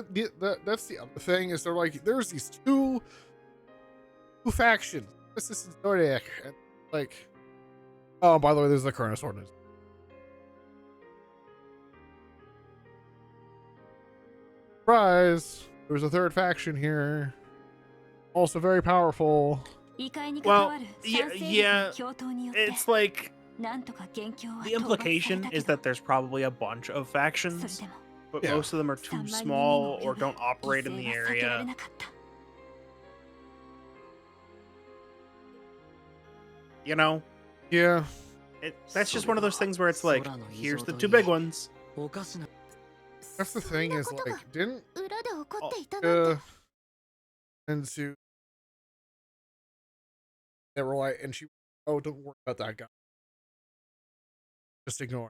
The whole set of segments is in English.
that's the other thing is they're like there's these two factions. Nemesis and Zodiac, and like, oh, by the way, there's the Cronus Ordinance. Surprise! There's a third faction here, also very powerful. Well, yeah. It's like the implication is that there's probably a bunch of factions, but most of them are too small or don't operate in the area. You know? Yeah. That's just one of those things where it's like, here's the two big ones. That's the thing is like, didn't Ensu they were like, and she, oh, don't worry about that guy. Just ignore.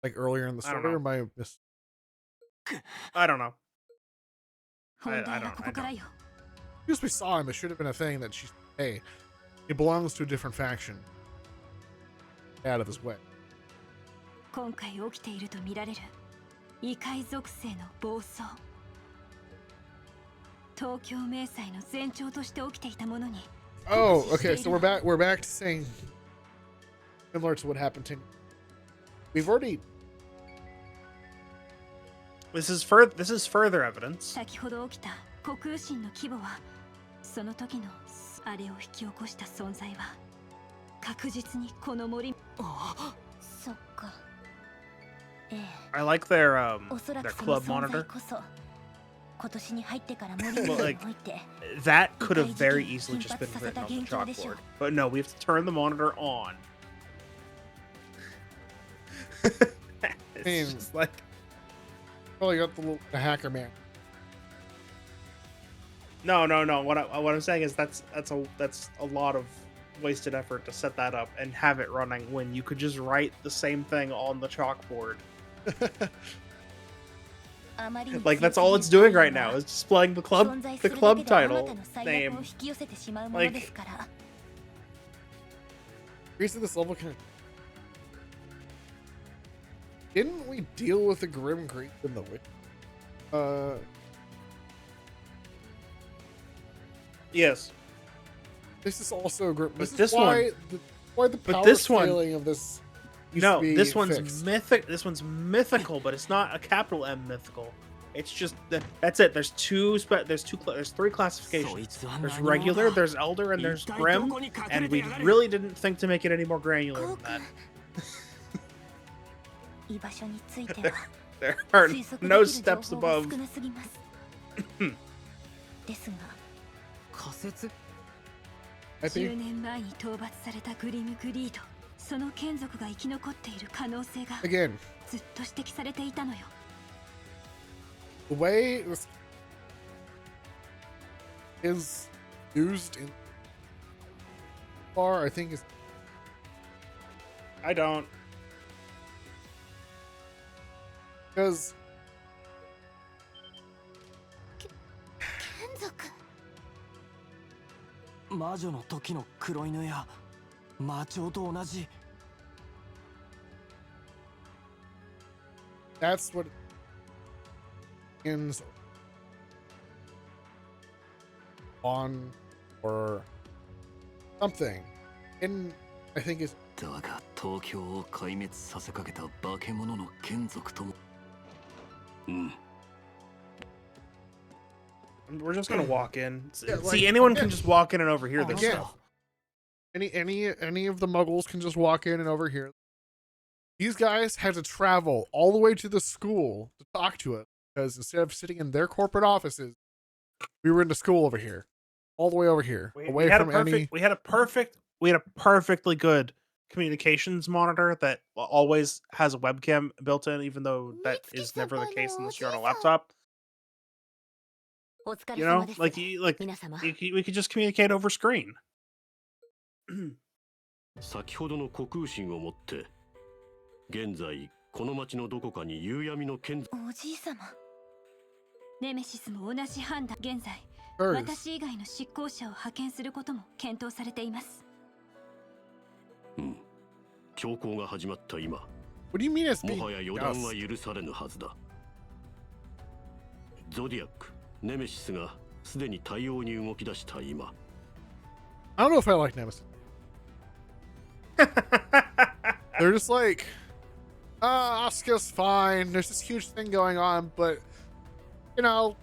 Like earlier in the story, or my miss. I don't know. I don't. Because we saw him, it should have been a thing that she's, hey, he belongs to a different faction. Out of his way. Oh, okay, so we're back to saying similar to what happened to we've already This is further evidence. I like their club monitor. Well, like, that could have very easily just been written on the chalkboard. But no, we have to turn the monitor on. It's just like... probably got the hacker man. No. What I'm saying is that's a lot of wasted effort to set that up and have it running when you could just write the same thing on the chalkboard. Like, that's all it's doing right now is displaying the club title name. Like, reason this level can. Didn't we deal with the Grim Grief in the Witch? Yes. This is also grim. This is why the power scaling of this. No, this one's mythic. This one's mythical, but it's not a capital M mythical. It's just that's it. There's three classifications. There's regular, there's elder, and there's grim. And we really didn't think to make it any more granular than that. There are no steps above. I think again, the way this is used in far, I think is. I don't. Because that's what ends on or something. And I think it's we're just gonna walk in. Yeah, see, anyone can just walk in and overhear this stuff. Any of the muggles can just walk in and overhear. These guys had to travel all the way to the school to talk to us because instead of sitting in their corporate offices, we were in the school over here, all the way over here, away from any. We had a perfectly good communications monitor that always has a webcam built in, even though that is never the case unless you're on a laptop. You know, we could just communicate over screen. 先ほどの虚空心をもって現在この町のどこかに夕闇の剣おじい様ネメシスも同じ判断現在私以外の執行者を派遣することも検討されています強行が始まった今 What do you mean it's もはや予断は許されぬはずだゾディアック、ネメシスがすでに対応に動き出した今。I don't know if I like Nemesis. They're just like, Asuka's fine. There's this huge thing going on, but you know,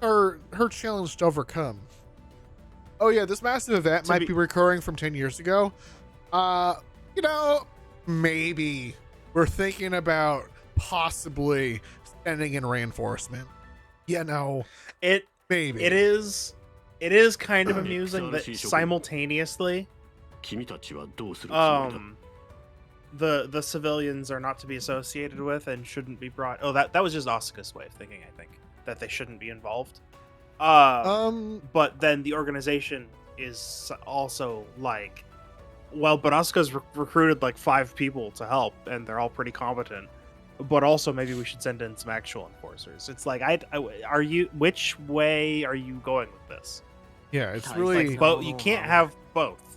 her challenge to overcome. Oh yeah, this massive event might be recurring from 10 years ago. You know, maybe we're thinking about possibly sending in reinforcement. You know, maybe it is kind of amusing that simultaneously the civilians are not to be associated with and shouldn't be brought. Oh, that was just Asuka's way of thinking, I think, that they shouldn't be involved. But then the organization is also like, well, but Asuka's recruited like 5 people to help, and they're all pretty competent. But also, maybe we should send in some actual enforcers. It's like, are you? Which way are you going with this? Yeah, it's really like both. You can't have both.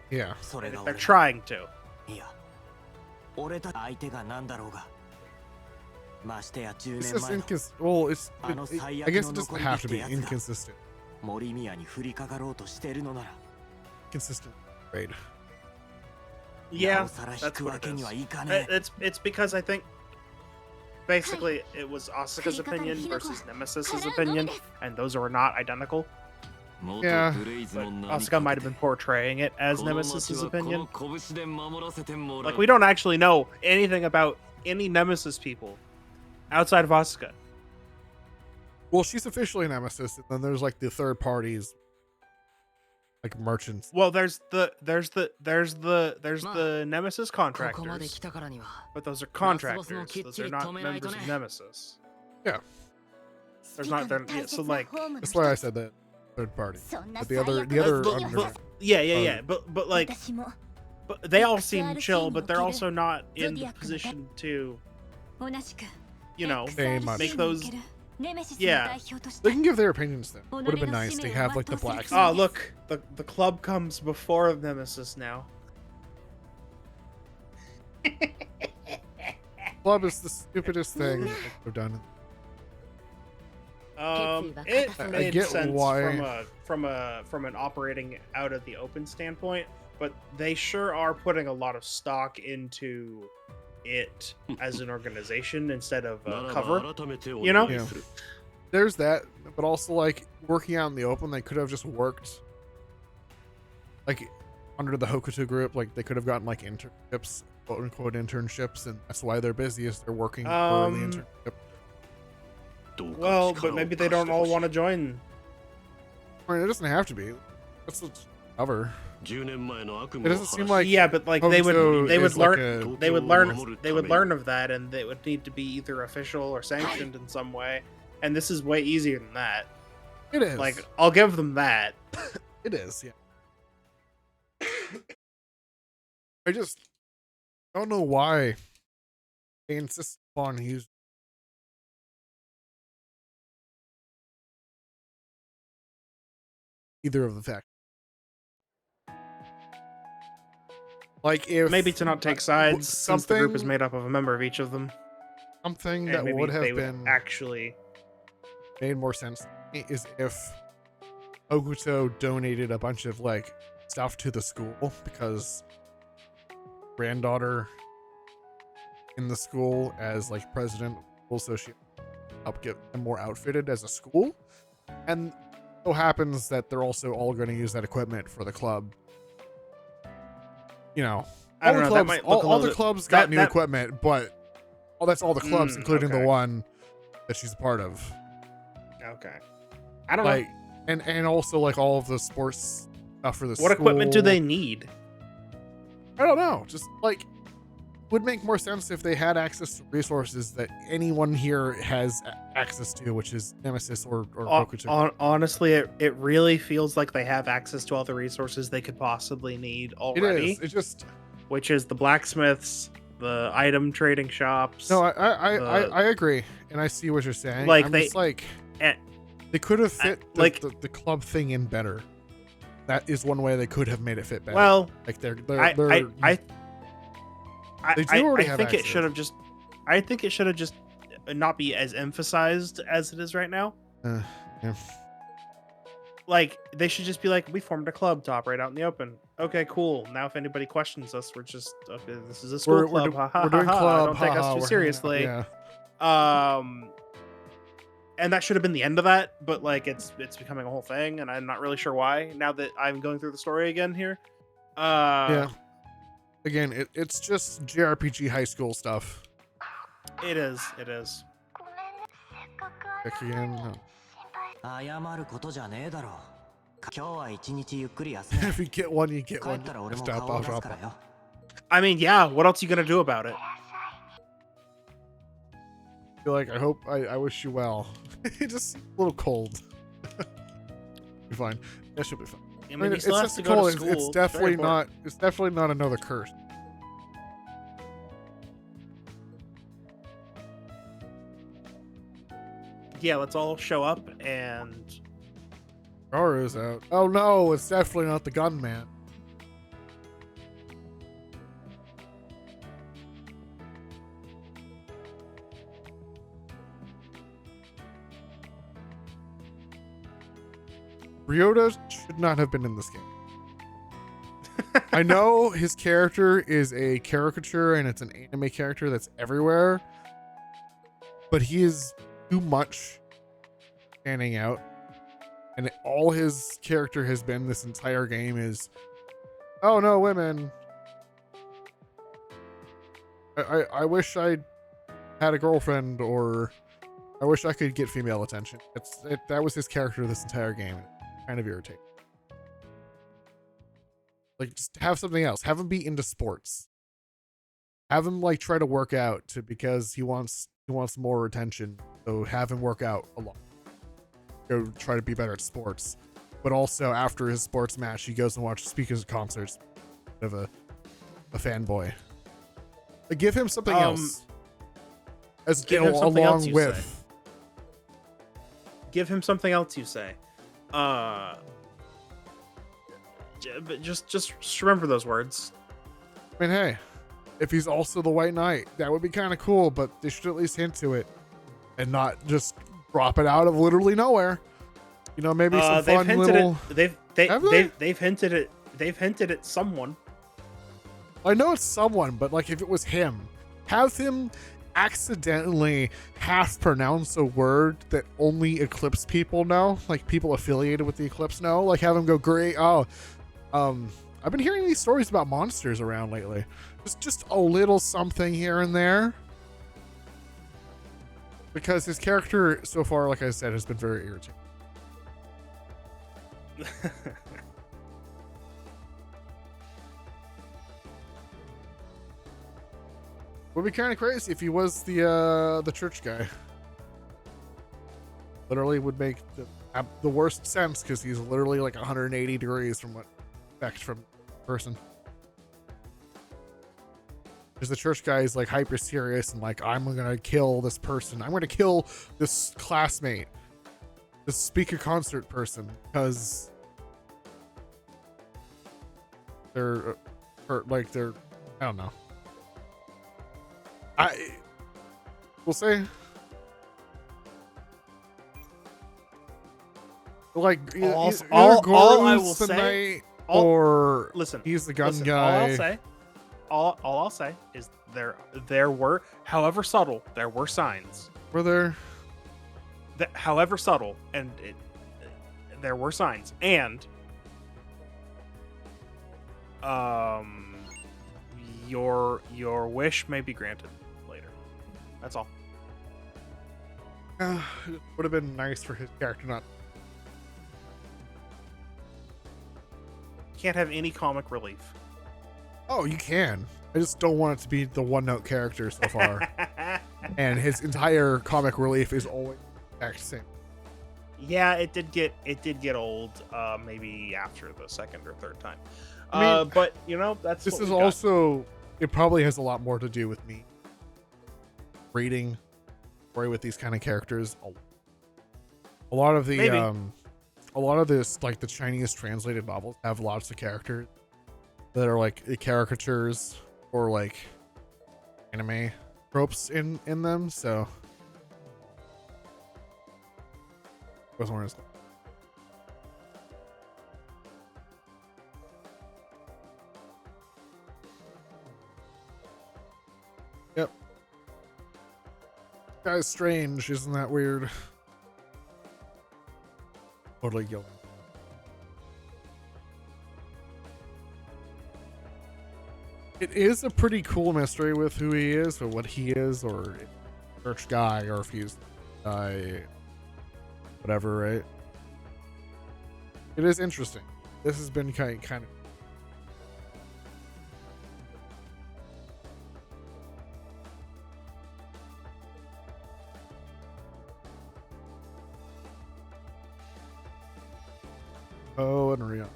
Yeah, they're trying to. It's just inconsistent. Well, I guess it doesn't have to be inconsistent. Consistent trade. Yeah, that's what it is. It's because I think basically it was Asuka's opinion versus Nemesis's opinion, and those are not identical. Yeah, but Asuka might have been portraying it as Nemesis's opinion. Like, we don't actually know anything about any Nemesis people outside of Asuka. Well, she's officially Nemesis, and then there's like the third parties, like merchants. Well, there's the Nemesis contractors, but those are contractors. Those are not members of Nemesis. Yeah, there's not. So like, that's why I said that third party. But the other. Yeah. But like, but they all seem chill, but they're also not in the position to, you know, make those. Yeah, they can give their opinions then. Would have been nice to have like the blacks. Oh, look, the club comes before Nemesis now. Club is the stupidest thing they've done. It made sense why. from an operating out of the open standpoint, but they sure are putting a lot of stock into it as an organization instead of cover, you know? Yeah. There's that, but also like working out in the open, they could have just worked like under the Hokuto group. Like they could have gotten like internships, quote unquote internships, and that's why they're busy, is they're working for the internship. Well, but maybe they don't all want to join. I mean, it doesn't have to be. That's the cover. It doesn't seem like, yeah, but like they would learn like of that, and they would need to be either official or sanctioned in some way. And this is way easier than that. It is. Like, I'll give them that. It is, yeah. I just don't know why they insist on using either of the factors. Like, if maybe to not take sides, since the group is made up of a member of each of them. Something that would have been actually made more sense to me is if Hokuto donated a bunch of like stuff to the school, because granddaughter in the school as like president, so she helped get them more outfitted as a school, and so happens that they're also all going to use that equipment for the club. You know, all the clubs got new equipment, but that's all the clubs, including the one that she's a part of. Okay, I don't know. And also like all of the sports stuff for the school. What equipment do they need? I don't know. Just like, would make more sense if they had access to resources that anyone here has access to, which is Nemesis or Hokuto. Honestly, it really feels like they have access to all the resources they could possibly need already. It is. It just, which is the blacksmiths, the item trading shops. No, I agree, and I see what you're saying. Like they could have fit the club thing in better. That is one way they could have made it fit better. Well, like they do already have I think it should have just not be as emphasized as it is right now. Yeah. Like, they should just be like, we formed a club to operate out in the open. Okay, cool. Now if anybody questions us, we're just, okay, this is a school club. We're doing club. Don't take us too seriously. Yeah. And that should have been the end of that, but like it's becoming a whole thing, and I'm not really sure why now that I'm going through the story again here. Yeah. Again, it's just JRPG high school stuff. It is. It is. Check again. No. If you get one, you get one. I mean, yeah, what else are you gonna do about it? Feel like I wish you well. It just seems a little cold. Be fine. That should be fine. I mean, it's just cold. It's definitely not. It's definitely not another curse. Yeah, let's all show up and. Garu's out. Oh no, it's definitely not the gunman. Ryota should not have been in this game. I know his character is a caricature and it's an anime character that's everywhere, but he is too much standing out. And all his character has been this entire game is, oh no, women. I wish I had a girlfriend, or I wish I could get female attention. That was his character this entire game. Kind of irritating. Like, just have something else. Have him be into sports. Have him like try to work out because he wants more attention. So have him work out a lot. Go try to be better at sports. But also after his sports match, he goes and watches speakers concerts. Of a fanboy. Like, give him something else. As give him something along else, with. say. Give him something else, you say. Just remember those words. I mean, hey, if he's also the White Knight, that would be kind of cool, but they should at least hint to it and not just drop it out of literally nowhere. You know, maybe some fun little. They've hinted it. They've hinted at someone. I know it's someone, but like if it was him, have him accidentally half pronounce a word that only Eclipse people know, like people affiliated with the Eclipse know. Like have him go, great. Oh, I've been hearing these stories about monsters around lately. Just a little something here and there. Because his character so far, like I said, has been very irritating. Would be kind of crazy if he was the church guy. Literally would make the worst sense because he's literally like 180 degrees from what expect from person. Because the church guy is like hyper serious and like, I'm gonna kill this person. I'm gonna kill this classmate, this speaker concert person, because they're I don't know. We'll say like all I will say, or listen, he's the gun guy. All I'll say is there were, however subtle, there were signs. Were there? However subtle, and there were signs, and your wish may be granted later. That's all. It would have been nice for his character not. Can't have any comic relief. Oh, you can. I just don't want it to be the one-note character so far. And his entire comic relief is always the exact same. Yeah, it did get old. Maybe after the second or third time. I mean, but you know, that's this is also. It probably has a lot more to do with me reading story with these kind of characters. A lot of the Maybe. A lot of this, like the Chinese translated novels, have lots of characters that are like caricatures or like anime tropes in them. So What's one of his- Yep. Guy's strange, isn't that weird? Totally guilty. It is a pretty cool mystery with who he is, or what he is, or if he's a church guy, or if he's whatever, right? It is interesting. This has been kind of. Oh, unreal.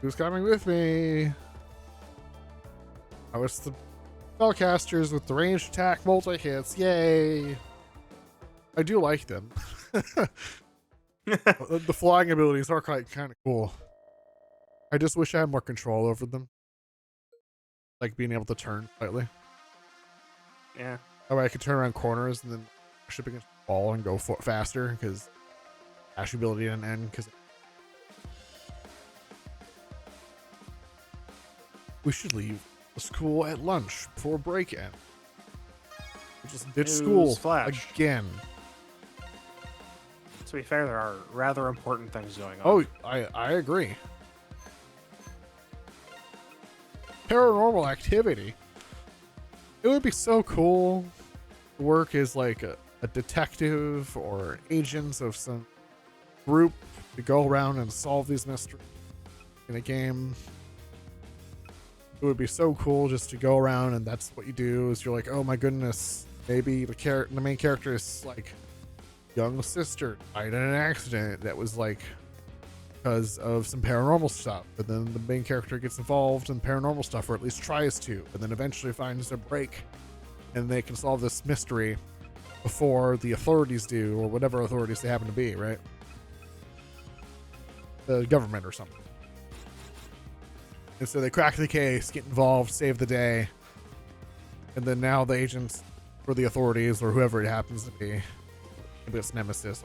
Who's coming with me? Oh, it's the spellcasters with the ranged attack multi-hits. Yay! I do like them. The flying abilities are kind of cool. I just wish I had more control over them. Like being able to turn slightly. Yeah. That way I could turn around corners and then push up against the wall and go faster, because dash ability didn't end. Because we should leave the school at lunch before break end. We'll just ditch school again. To be fair, there are rather important things going on. Oh, I agree. Paranormal activity. It would be so cool to work as like a detective or agents of some group to go around and solve these mysteries in a game. It would be so cool just to go around and that's what you do. Is you're like, oh my goodness, maybe the main character is like young sister died in an accident that was like because of some paranormal stuff, but then the main character gets involved in paranormal stuff, or at least tries to, and then eventually finds a break and they can solve this mystery before the authorities do, or whatever authorities they happen to be, right? The government or something. And so they crack the case, get involved, save the day, and then now the agents or the authorities or whoever it happens to be, maybe it's Nemesis.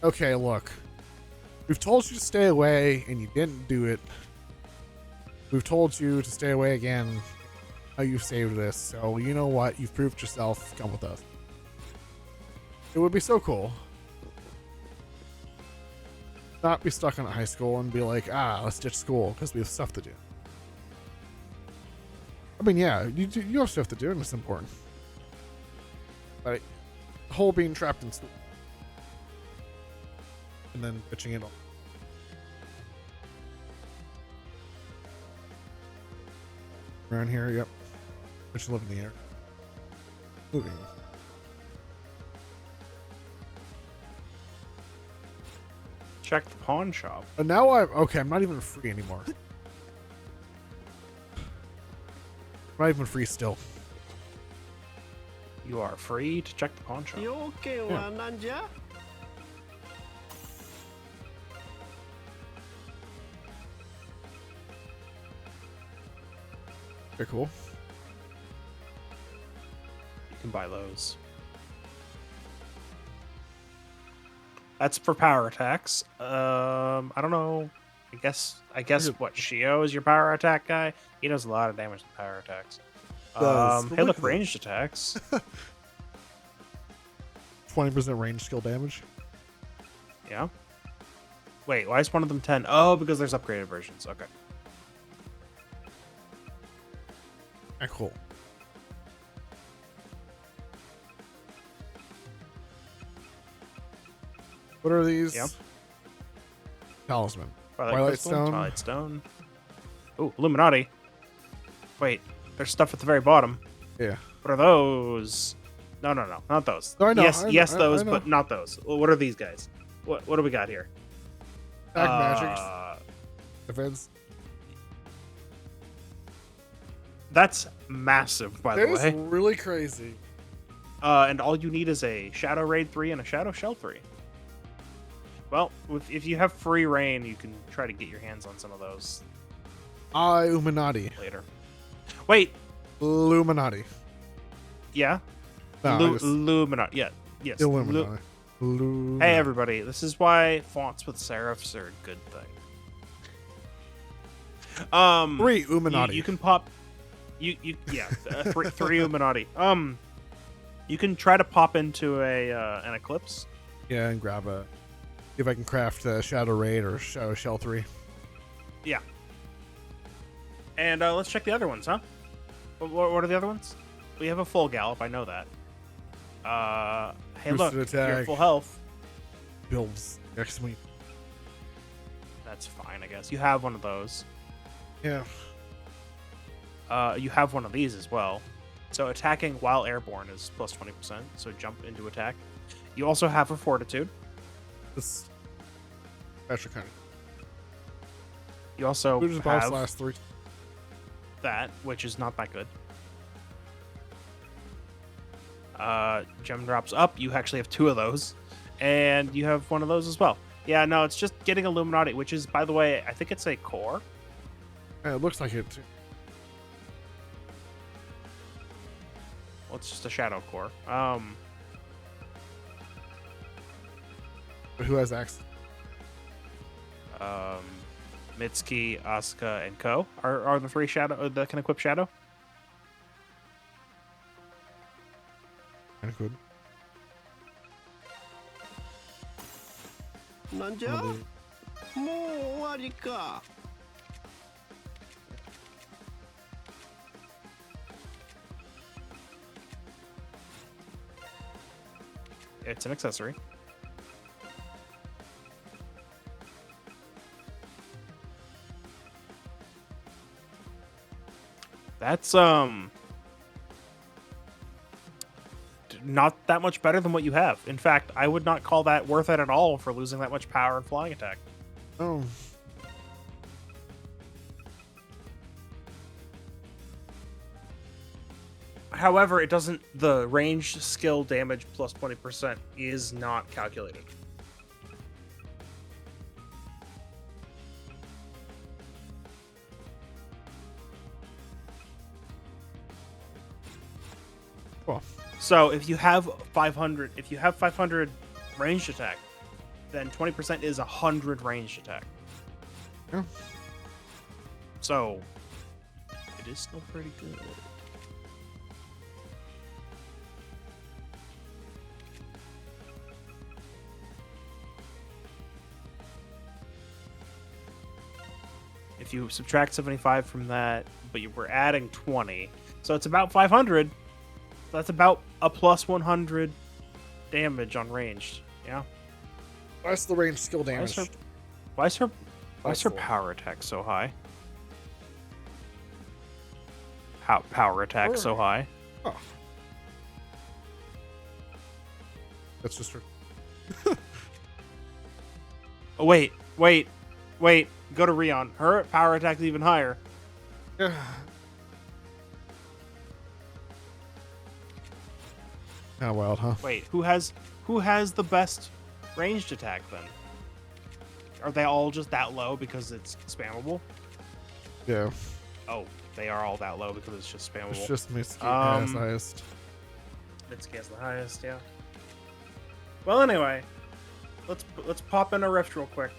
Okay, look. We've told you to stay away, and you didn't do it. We've told you to stay away again. Now you've saved this, so you know what? You've proved yourself. Come with us. It would be so cool. Not be stuck in high school and be like, let's ditch school because we have stuff to do. I mean, yeah, you have stuff to do, and it's important. But the whole being trapped in school. And then bitching it all. Around here, yep. I should live in the air. Moving. Check the pawn shop. And now I'm not even free anymore. I'm not even free still. You are free to check the pawn shop. Yeah. Very cool. You can buy those. That's for power attacks. I don't know. I guess what Shio is your power attack guy. He does a lot of damage to power attacks. Hey, look, ranged attacks. 20% range skill damage. Yeah. Wait, why is one of them 10? Oh, because there's upgraded versions. Okay. Cool. What are these? Yep. Talisman. Twilight Stone. Twilight Stone. Ooh, Illuminati. Wait, there's stuff at the very bottom. Yeah. What are those? No, not those. No, I know. Yes, those, I know. but not those. Well, what are these guys? What do we got here? Tag magics. Defense. That's massive, by the way. That is really crazy. And all you need is a Shadow Raid 3 and a Shadow Shell 3. Well, if you have free reign, you can try to get your hands on some of those. Illuminati. Later. Wait. Illuminati. Yeah. No, Illuminati. Yeah. Yes. Illuminati. Blue. Hey everybody, this is why fonts with serifs are a good thing. 3 Illuminati. You can pop. Three Illuminati. You can try to pop into an eclipse. Yeah, and grab a. See if I can craft Shadow Raid or Shadow Shell 3. Yeah. And let's check the other ones, huh? What are the other ones? We have a full gallop. I know that. Hey, Boosted look, attack. you're full health. Builds next week. That's fine, I guess. You have one of those. Yeah. You have one of these as well. So attacking while airborne is plus 20%. So jump into attack. You also have a fortitude. This special kind of. You also have last 3. that, which is not that good. Gem drops up. You actually have 2 of those. And you have one of those as well. Yeah, no, it's just getting Illuminati, which is, by the way, I think it's a core. Yeah, it looks like it. Well, it's just a shadow core. But who has access? Mitsuki, Asuka, and Ko are the 3 shadow that can equip shadow. Kind of good. なんじゃもう終わりか It's an accessory. That's not that much better than what you have. In fact, I would not call that worth it at all for losing that much power and flying attack. Oh. However, it doesn't. The range skill damage plus 20% is not calculated. Cool. So if you have 500 ranged attack, then 20% is 100 ranged attack. Yeah. So it is still pretty good. If you subtract 75 from that, but you were adding 20, so it's about 500. That's about a plus 100 damage on ranged. Yeah. That's the range skill damage. Why is her power attack so high? How power attack so high? Oh. That's just her. Oh, wait. Go to Rion. Her power attack is even higher. Yeah. How wild, huh? Wait, who has the best ranged attack then? Are they all just that low because it's spammable? Yeah. Oh, they are all that low because it's just spammable. It's just Mitsuki has the highest. Mitsuki has the highest, yeah. Well, anyway, let's pop in a rift real quick.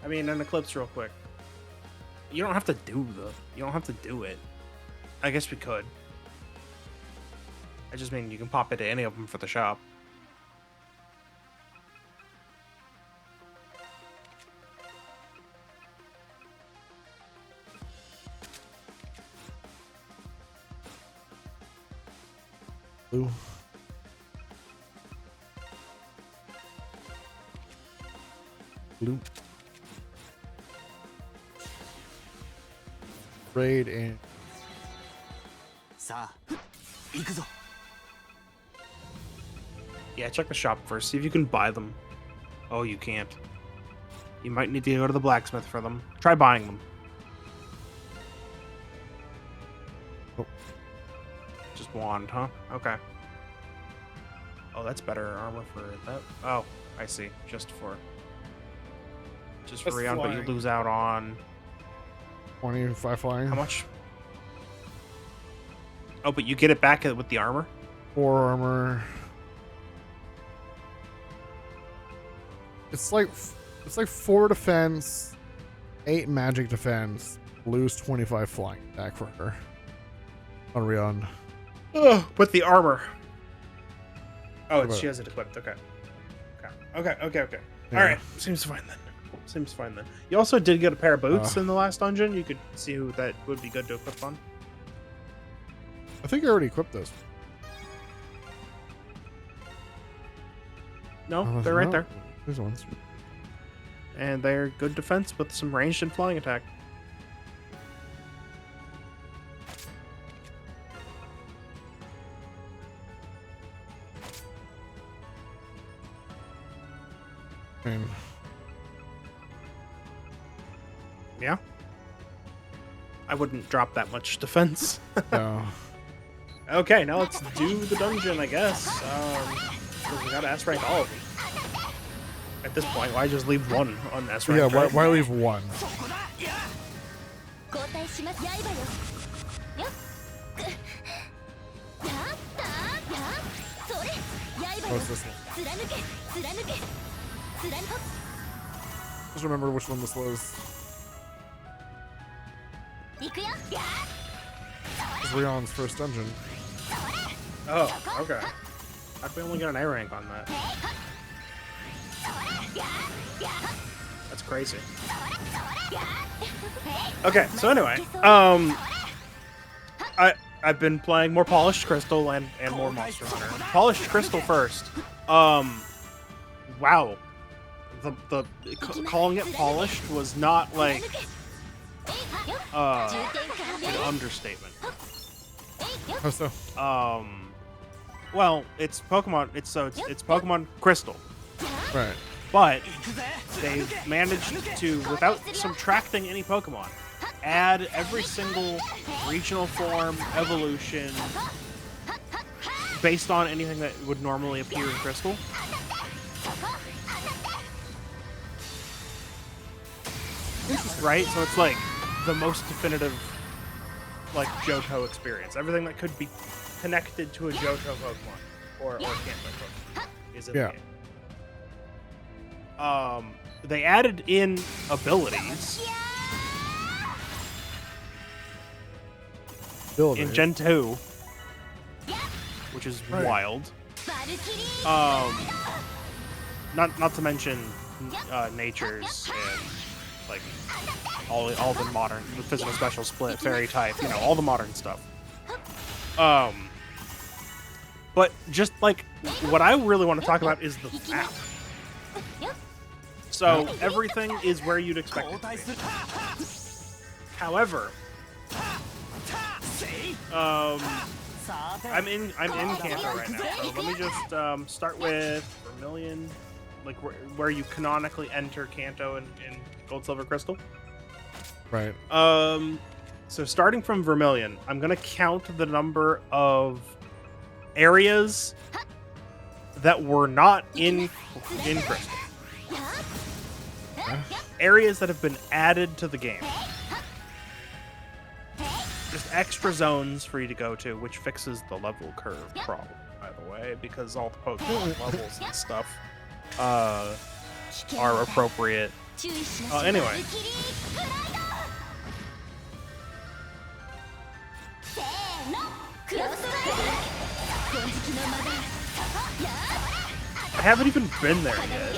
I mean, an eclipse real quick. You don't have to do it. I guess we could. I just mean you can pop into any of them for the shop. Blue. Blue. Raid and Yeah, check the shop first. See if you can buy them. Oh, you can't. You might need to go to the blacksmith for them. Try buying them. Oh. Just wand, huh? Okay. Oh, that's better armor for that. Oh, I see. Just for Rion, but you lose out on 25 flying. how much? Oh, but you get it back with the armor. 4 armor. It's like 4 defense, 8 magic defense, lose 25 flying attack for her. Unreal. With the armor. Oh, she has it equipped. Okay. Okay. Yeah. All right. Seems fine then. You also did get a pair of boots in the last dungeon. You could see who that would be good to equip on. I think I already equipped those. No, they're right there. These ones. And they're good defense with some ranged and flying attack. Yeah. I wouldn't drop that much defense. No. Okay, now let's do the dungeon, I guess. We gotta S rank all of them. At this point, why just leave one on S rank? Yeah, why leave one? What's this one? Just remember which one this was. This is Rion's first dungeon. Oh, okay. How'd we only get an A rank on that? That's crazy. Okay, so anyway, I've been playing more Polished Crystal and more Monster Hunter. Polished Crystal first. Wow. The calling it polished was not like an understatement. How so? Well, it's Pokemon. It's Pokemon Crystal. Right. But they've managed to, without subtracting any Pokemon, add every single regional form, evolution, based on anything that would normally appear in Crystal. Right? So it's like the most definitive, like, Johto experience. Everything that could be connected to a Johto Pokemon or Kanto Pokemon is in the game. They added in abilities in Gen 2, which is wild. Not to mention natures and like all the modern, the physical special split, fairy type, all the modern stuff. But just like what I really want to talk about is the map. So everything is where you'd expect it to be. However, I'm in Kanto right now. So let me just start with Vermilion, like where you canonically enter Kanto in Gold, Silver, Crystal. Right. So starting from Vermilion, I'm gonna count the number of areas that were not in Crystal. Areas that have been added to the game. Just extra zones for you to go to, which fixes the level curve problem, by the way, because all the Pokemon levels and stuff are appropriate. Anyway. I haven't even been there yet.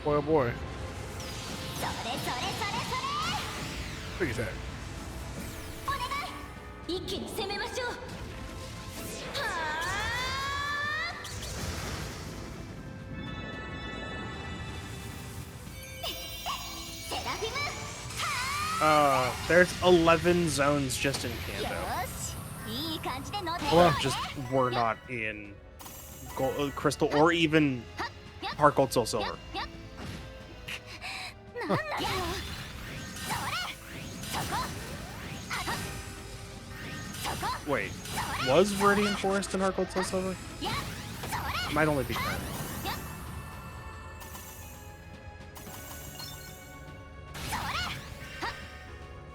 Boy, oh boy. Big attack. There's 11 zones just in Kanto. Just were not in gold, crystal, or even Heart Gold Soul Silver. Wait, was Viridian Forest in Heart Gold Soul Silver? It might only be 10.